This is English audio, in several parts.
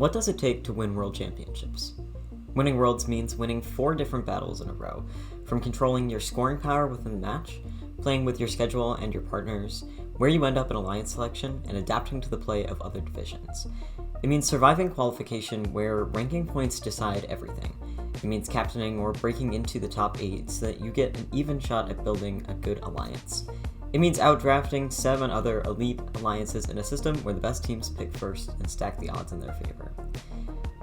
What does it take to win world championships? Winning worlds means winning 4 different battles in a row, from controlling your scoring power within the match, playing with your schedule and your partners, where you end up in alliance selection, and adapting to the play of other divisions. It means surviving qualification where ranking points decide everything. It means captaining or breaking into the top 8 so that you get an even shot at building a good alliance. It means outdrafting 7 other elite alliances in a system where the best teams pick first and stack the odds in their favor.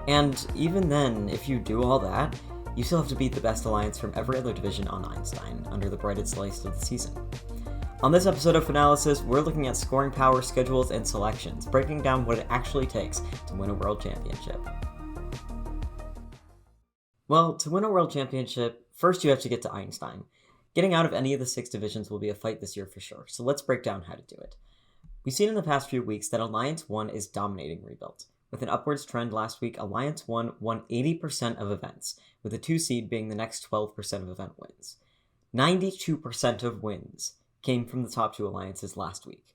And even then, if you do all that, you still have to beat the best alliance from every other division on Einstein under the brightest slice of the season. On this episode of FUNalysis, we're looking at scoring power, schedules, and selections, breaking down what it actually takes to win a world championship. Well, to win a world championship, first you have to get to Einstein. Getting out of any of the 6 divisions will be a fight this year for sure, so let's break down how to do it. We've seen in the past few weeks that Alliance 1 is dominating Rebuild. With an upwards trend last week, Alliance 1 won 80% of events, with the 2 seed being the next 12% of event wins. 92% of wins came from the top 2 alliances last week.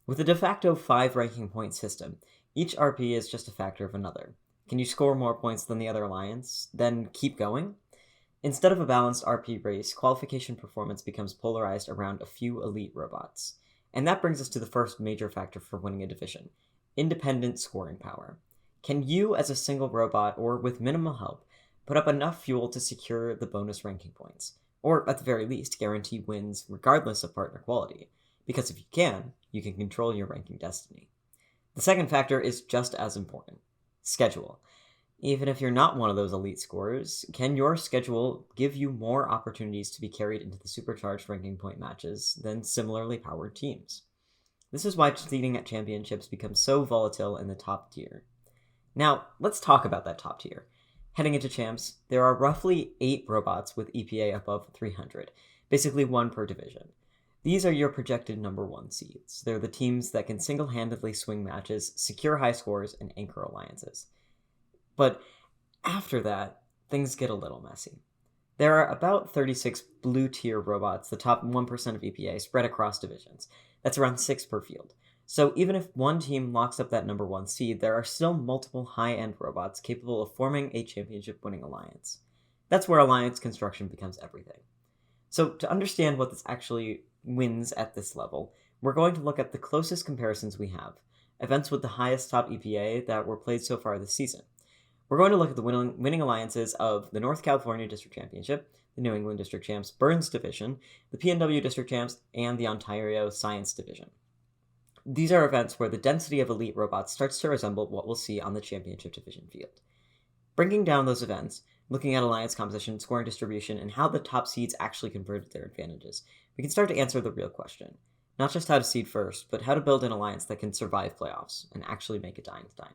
With a de facto 5 ranking point system, each RP is just a factor of another. Can you score more points than the other alliance? Then keep going? Instead of a balanced RP race, qualification performance becomes polarized around a few elite robots. And that brings us to the first major factor for winning a division: independent scoring power. Can you, as a single robot, or with minimal help, put up enough fuel to secure the bonus ranking points? Or, at the very least, guarantee wins regardless of partner quality? Because if you can control your ranking destiny. The second factor is just as important: schedule. Even if you're not one of those elite scorers, can your schedule give you more opportunities to be carried into the supercharged ranking point matches than similarly powered teams? This is why seeding at championships becomes so volatile in the top tier. Now, let's talk about that top tier. Heading into champs, there are roughly 8 robots with EPA above 300, basically 1 per division. These are your projected number 1 seeds. They're the teams that can single-handedly swing matches, secure high scores, and anchor alliances. But after that, things get a little messy. There are about 36 blue-tier robots, the top 1% of EPA, spread across divisions. That's around 6 per field. So even if one team locks up that number 1 seed, there are still multiple high-end robots capable of forming a championship-winning alliance. That's where alliance construction becomes everything. So to understand what this actually wins at this level, we're going to look at the closest comparisons we have, events with the highest top EPA that were played so far this season. We're going to look at the winning alliances of the North California District Championship, the New England District Champs Burns Division, the PNW District Champs, and the Ontario Science Division. These are events where the density of elite robots starts to resemble what we'll see on the Championship Division field. Breaking down those events, looking at alliance composition, scoring distribution, and how the top seeds actually converted their advantages, we can start to answer the real question. Not just how to seed first, but how to build an alliance that can survive playoffs and actually make it to Einstein.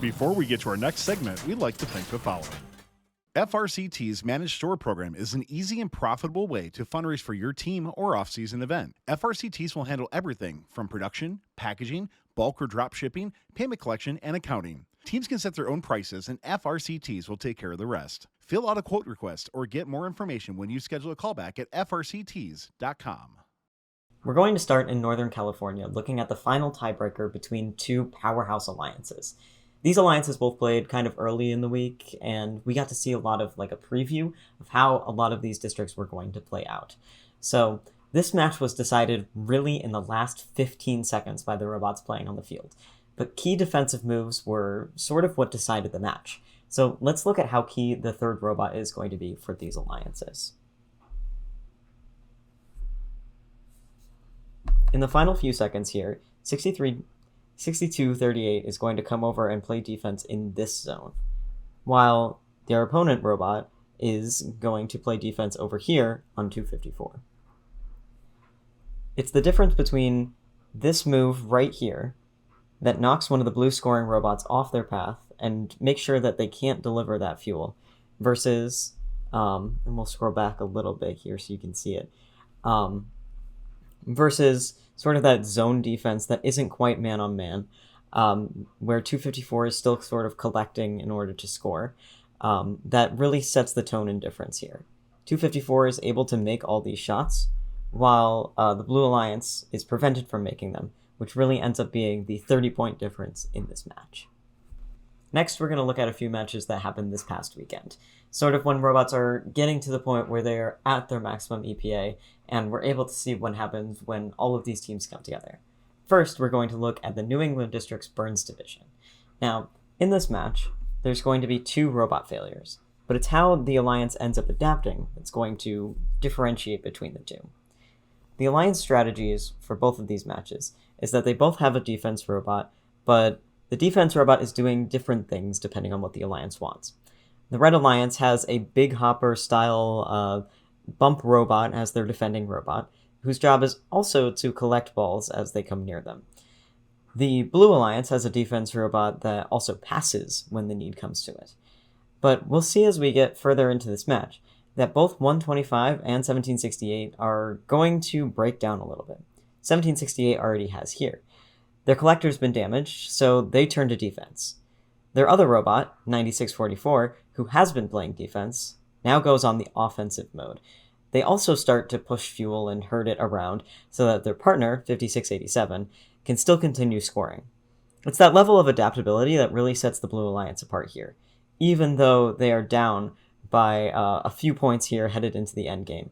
Before we get to our next segment, we'd like to thank the following. FRCtees Managed Store Program is an easy and profitable way to fundraise for your team or off-season event. FRCtees will handle everything from production, packaging, bulk or drop shipping, payment collection, and accounting. Teams can set their own prices, and FRCtees will take care of the rest. Fill out a quote request or get more information when you schedule a callback at FRCtees.com. We're going to start in Northern California, looking at the final tiebreaker between 2 powerhouse alliances. These alliances both played kind of early in the week, and we got to see a lot of a preview of how a lot of these districts were going to play out. So this match was decided really in the last 15 seconds by the robots playing on the field. But key defensive moves were sort of what decided the match. So let's look at how key the third robot is going to be for these alliances. In the final few seconds here, 6238 is going to come over and play defense in this zone, while their opponent robot is going to play defense over here on 254. It's the difference between this move right here that knocks one of the blue scoring robots off their path and makes sure that they can't deliver that fuel, versus, and we'll scroll back a little bit here so you can see it, versus sort of that zone defense that isn't quite man-on-man, where 254 is still sort of collecting in order to score. That really sets the tone and difference here. 254 is able to make all these shots, while the Blue Alliance is prevented from making them, which really ends up being the 30-point difference in this match. Next, we're going to look at a few matches that happened this past weekend, sort of when robots are getting to the point where they're at their maximum EPA, and we're able to see what happens when all of these teams come together. First, we're going to look at the New England District's Burns Division. Now, in this match, there's going to be 2 robot failures, but it's how the Alliance ends up adapting that's going to differentiate between the two. The Alliance strategies for both of these matches is that they both have a defense robot, but the defense robot is doing different things depending on what the Alliance wants. The Red Alliance has a Big Hopper style bump robot as their defending robot, whose job is also to collect balls as they come near them. The Blue Alliance has a defense robot that also passes when the need comes to it. But we'll see as we get further into this match that both 125 and 1768 are going to break down a little bit. 1768 already has here. Their collector's been damaged, so they turn to defense. Their other robot, 9644, who has been playing defense, now goes on the offensive mode. They also start to push fuel and herd it around so that their partner, 5687, can still continue scoring. It's that level of adaptability that really sets the Blue Alliance apart here, even though they are down by a few points here headed into the end game.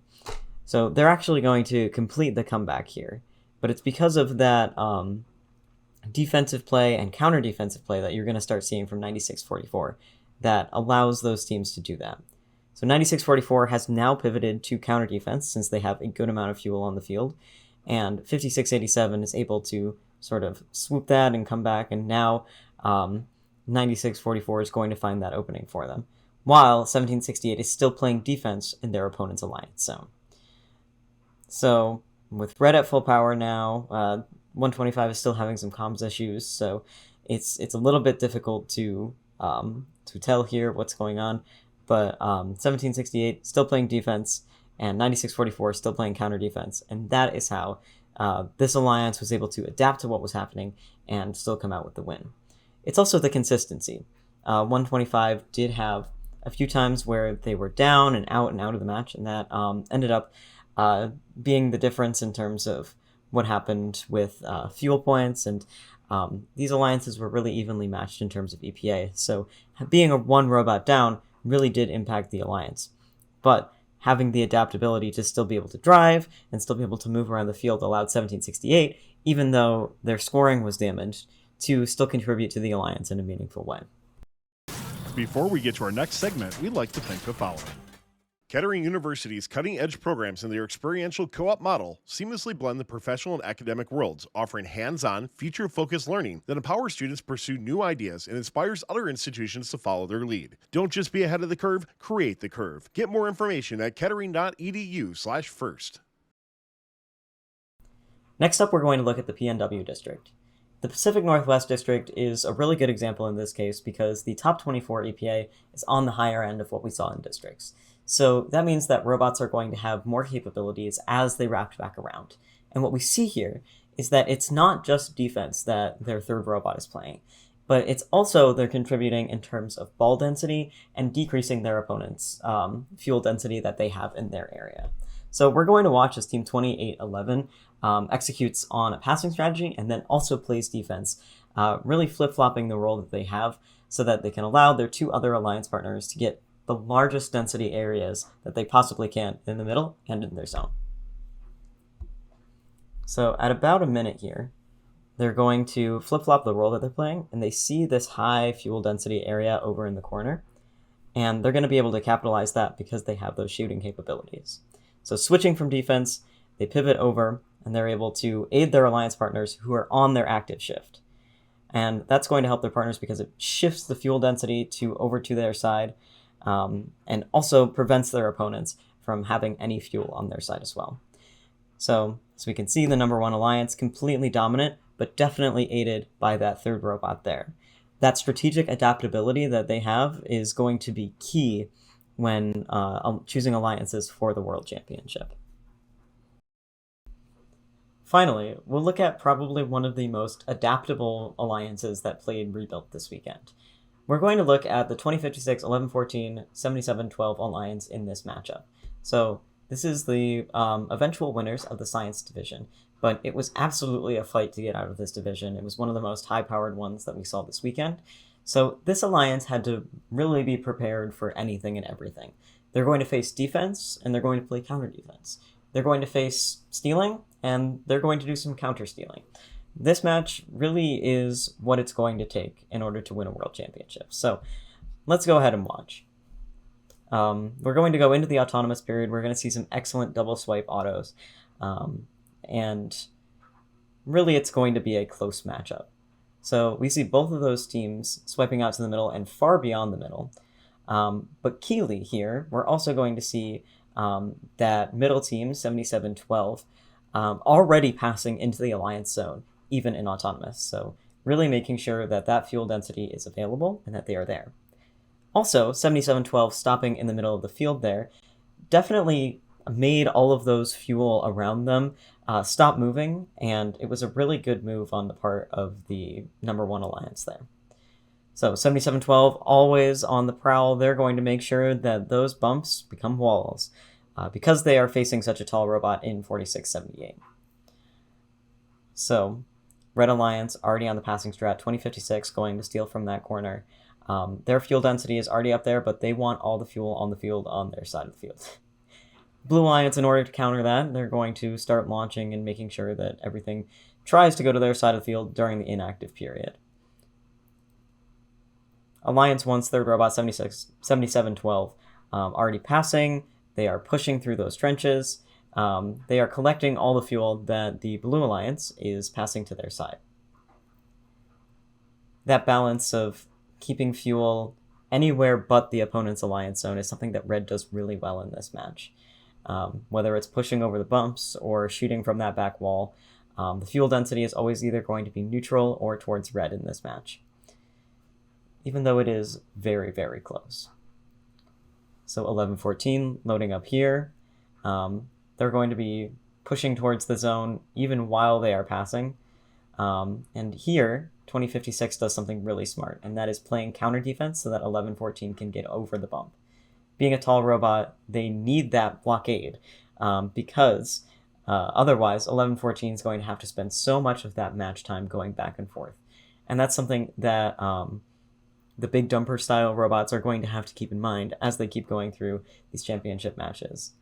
So they're actually going to complete the comeback here, but it's because of that defensive play and counter-defensive play that you're going to start seeing from 9644 that allows those teams to do that. So 9644 has now pivoted to counter-defense since they have a good amount of fuel on the field, and 5687 is able to sort of swoop that and come back, and now 9644 is going to find that opening for them, while 1768 is still playing defense in their opponent's alliance zone. So with red at full power now, 125 is still having some comms issues, so it's a little bit difficult to tell here what's going on, but 1768 still playing defense, and 9644 still playing counter defense, and that is how this alliance was able to adapt to what was happening and still come out with the win. It's also the consistency. 125 did have a few times where they were down and out of the match, and that ended up being the difference in terms of what happened with fuel points, and these alliances were really evenly matched in terms of EPA, so being a one robot down really did impact the alliance. But having the adaptability to still be able to drive and still be able to move around the field allowed 1768, even though their scoring was damaged, to still contribute to the alliance in a meaningful way. Before we get to our next segment, we'd like to thank the following. Kettering University's cutting-edge programs and their experiential co-op model seamlessly blend the professional and academic worlds, offering hands-on, future-focused learning that empowers students to pursue new ideas and inspires other institutions to follow their lead. Don't just be ahead of the curve, create the curve. Get more information at kettering.edu/first. Next up, we're going to look at the PNW district. The Pacific Northwest District is a really good example in this case because the top 24 EPA is on the higher end of what we saw in districts. So that means that robots are going to have more capabilities as they wrap back around. And what we see here is that it's not just defense that their third robot is playing, but it's also they're contributing in terms of ball density and decreasing their opponent's fuel density that they have in their area. So we're going to watch as Team 2811 executes on a passing strategy and then also plays defense, really flip-flopping the role that they have so that they can allow their two other alliance partners to get the largest density areas that they possibly can in the middle and in their zone. So at about a minute here, they're going to flip-flop the role that they're playing, and they see this high fuel density area over in the corner, and they're going to be able to capitalize that because they have those shooting capabilities. So switching from defense, they pivot over, and they're able to aid their alliance partners who are on their active shift. And that's going to help their partners because it shifts the fuel density over to their side, and also prevents their opponents from having any fuel on their side as well. So, as we can see, the number one alliance completely dominant, but definitely aided by that third robot there. That strategic adaptability that they have is going to be key when choosing alliances for the World Championship. Finally, we'll look at probably one of the most adaptable alliances that played Rebuilt this weekend. We're going to look at the 2056, 1114, 7712 alliance in this matchup. So this is the eventual winners of the Science Division, but it was absolutely a fight to get out of this division. It was one of the most high-powered ones that we saw this weekend. So this alliance had to really be prepared for anything and everything. They're going to face defense, and they're going to play counter defense. They're going to face stealing, and they're going to do some counter stealing. This match really is what it's going to take in order to win a world championship. So let's go ahead and watch. We're going to go into the autonomous period. We're going to see some excellent double swipe autos. And really it's going to be a close matchup. So we see both of those teams swiping out to the middle and far beyond the middle. But Keeley here, we're also going to see that middle team, 7712, already passing into the alliance zone, even in autonomous. So really making sure that that fuel density is available and that they are there. Also, 7712 stopping in the middle of the field there definitely made all of those fuel around them stop moving, and it was a really good move on the part of the number one alliance there. So 7712 always on the prowl. They're going to make sure that those bumps become walls because they are facing such a tall robot in 4678. So Red Alliance already on the passing strat, 2056 going to steal from that corner. Their fuel density is already up there, but they want all the fuel on the field on their side of the field. Blue Alliance, in order to counter that, they're going to start launching and making sure that everything tries to go to their side of the field during the inactive period. Alliance wants third robot 7712 already passing. They are pushing through those trenches. They are collecting all the fuel that the Blue Alliance is passing to their side. That balance of keeping fuel anywhere but the opponent's alliance zone is something that Red does really well in this match. Whether it's pushing over the bumps or shooting from that back wall, the fuel density is always either going to be neutral or towards Red in this match, even though it is very, very close. So 1114 loading up here. They're going to be pushing towards the zone even while they are passing. And here, 2056 does something really smart, and that is playing counter defense so that 1114 can get over the bump. Being a tall robot, they need that blockade because otherwise 1114 is going to have to spend so much of that match time going back and forth. And that's something that the big dumper style robots are going to have to keep in mind as they keep going through these championship matches.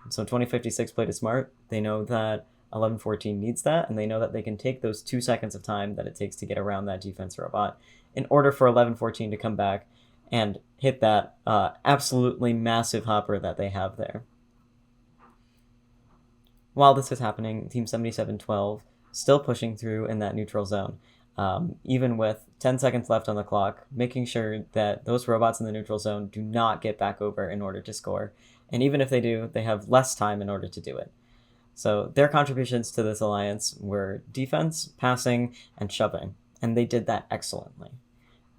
So 2056 played it smart. They know that 1114 needs that, and they know that they can take those 2 seconds of time that it takes to get around that defense robot in order for 1114 to come back and hit that absolutely massive hopper that they have there. While this is happening, Team 7712 still pushing through in that neutral zone, even with 10 seconds left on the clock, making sure that those robots in the neutral zone do not get back over in order to score. And even if they do, they have less time in order to do it. So their contributions to this alliance were defense, passing, and shoving, and they did that excellently.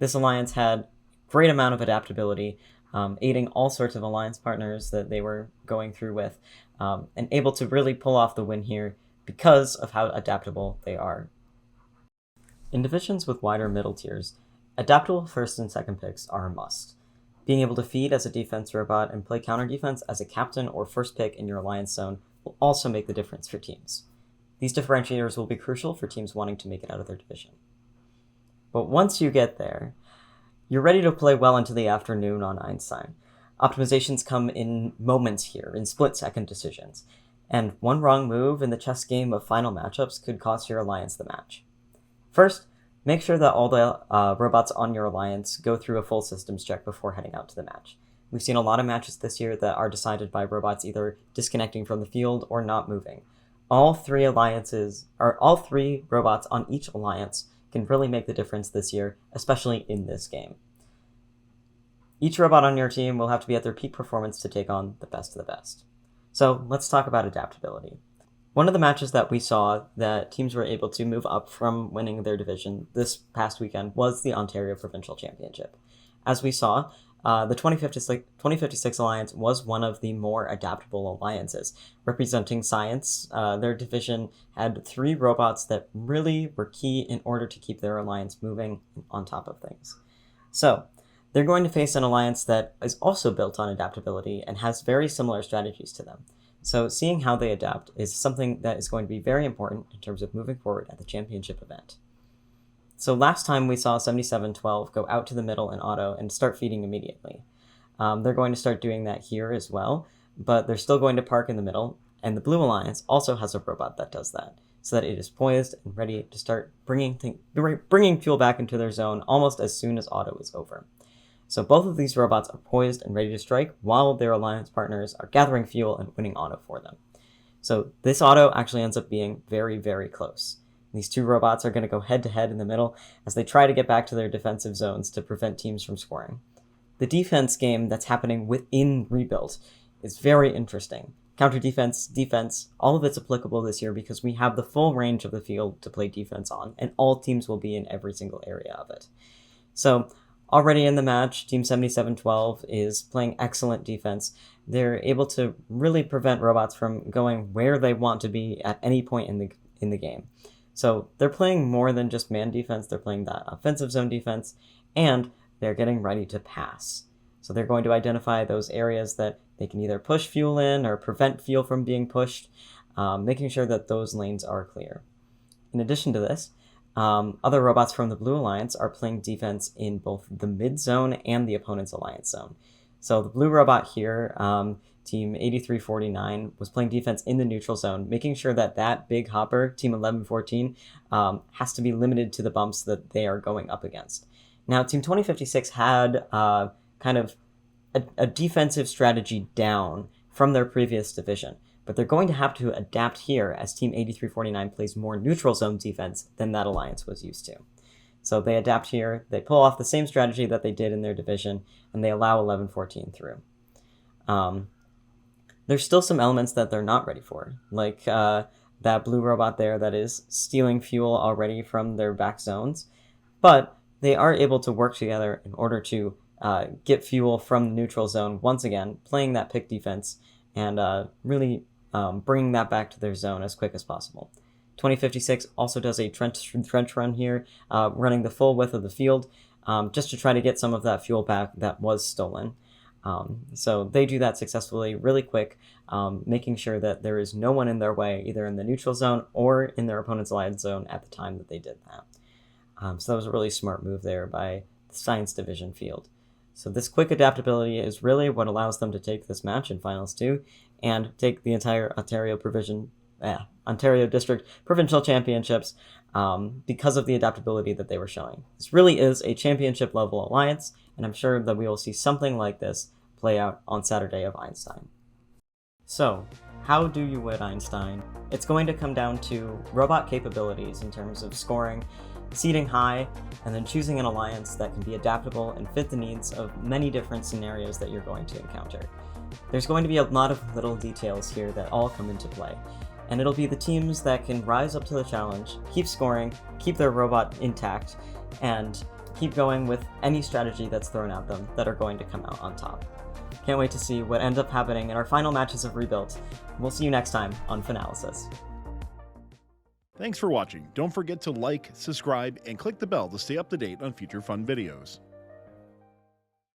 This alliance had great amount of adaptability, aiding all sorts of alliance partners that they were going through with, and able to really pull off the win here because of how adaptable they are. In divisions with wider middle tiers, adaptable first and second picks are a must. Being able to feed as a defense robot and play counter defense as a captain or first pick in your alliance zone will also make the difference for teams. These differentiators will be crucial for teams wanting to make it out of their division. But once you get there, you're ready to play well into the afternoon on Einstein. Optimizations come in moments here, in split-second decisions, and one wrong move in the chess game of final matchups could cost your alliance the match. First, make sure that all the robots on your alliance go through a full systems check before heading out to the match. We've seen a lot of matches this year that are decided by robots either disconnecting from the field or not moving. All three robots on each alliance can really make the difference this year, especially in this game. Each robot on your team will have to be at their peak performance to take on the best of the best. So let's talk about adaptability. One of the matches that we saw that teams were able to move up from winning their division this past weekend was the Ontario Provincial Championship. As we saw, the 2056 Alliance was one of the more adaptable alliances. Representing science, their division had 3 robots that really were key in order to keep their alliance moving on top of things. So, they're going to face an alliance that is also built on adaptability and has very similar strategies to them. So seeing how they adapt is something that is going to be very important in terms of moving forward at the championship event. So last time we saw 7712 go out to the middle in auto and start feeding immediately. They're going to start doing that here as well, but they're still going to park in the middle, and the Blue Alliance also has a robot that does that, so that it is poised and ready to start bringing fuel back into their zone almost as soon as auto is over. So both of these robots are poised and ready to strike while their alliance partners are gathering fuel and winning auto for them. So this auto actually ends up being very, very close. These two robots are going to go head-to-head in the middle as they try to get back to their defensive zones to prevent teams from scoring. The defense game that's happening within Rebuild is very interesting. Counter defense, all of it's applicable this year because we have the full range of the field to play defense on, and all teams will be in every single area of it. So already in the match, Team 7712 is playing excellent defense. They're able to really prevent robots from going where they want to be at any point in the game. So they're playing more than just man defense, they're playing that offensive zone defense, and they're getting ready to pass. So they're going to identify those areas that they can either push fuel in or prevent fuel from being pushed, making sure that those lanes are clear. In addition to this, other robots from the Blue Alliance are playing defense in both the mid zone and the opponent's alliance zone. So the blue robot here, Team 8349, was playing defense in the neutral zone, making sure that that big hopper, Team 1114, has to be limited to the bumps that they are going up against. Now, Team 2056 had kind of a defensive strategy down from their previous division, but they're going to have to adapt here as Team 8349 plays more neutral zone defense than that alliance was used to. So they adapt here, they pull off the same strategy that they did in their division, and they allow 1114 through. There's still some elements that they're not ready for, like that blue robot there that is stealing fuel already from their back zones, but they are able to work together in order to get fuel from the neutral zone once again, playing that pick defense and really bringing that back to their zone as quick as possible. 2056 also does a trench run here, running the full width of the field just to try to get some of that fuel back that was stolen. So they do that successfully, really quick, making sure that there is no one in their way, either in the neutral zone or in their opponent's alliance zone at the time that they did that. So that was a really smart move there by the Science Division field. So this quick adaptability is really what allows them to take this match in Finals 2 and take the entire Ontario District Provincial Championships because of the adaptability that they were showing. This really is a championship level alliance, and I'm sure that we will see something like this play out on Saturday of Einstein. So, how do you win Einstein? It's going to come down to robot capabilities in terms of scoring, seeding high, and then choosing an alliance that can be adaptable and fit the needs of many different scenarios that you're going to encounter. There's going to be a lot of little details here that all come into play, and it'll be the teams that can rise up to the challenge, keep scoring, keep their robot intact, and keep going with any strategy that's thrown at them that are going to come out on top. Can't wait to see what ends up happening in our final matches of Rebuilt. We'll see you next time on FUNalysis. Thanks for watching. Don't forget to like, subscribe, and click the bell to stay up to date on future fun videos.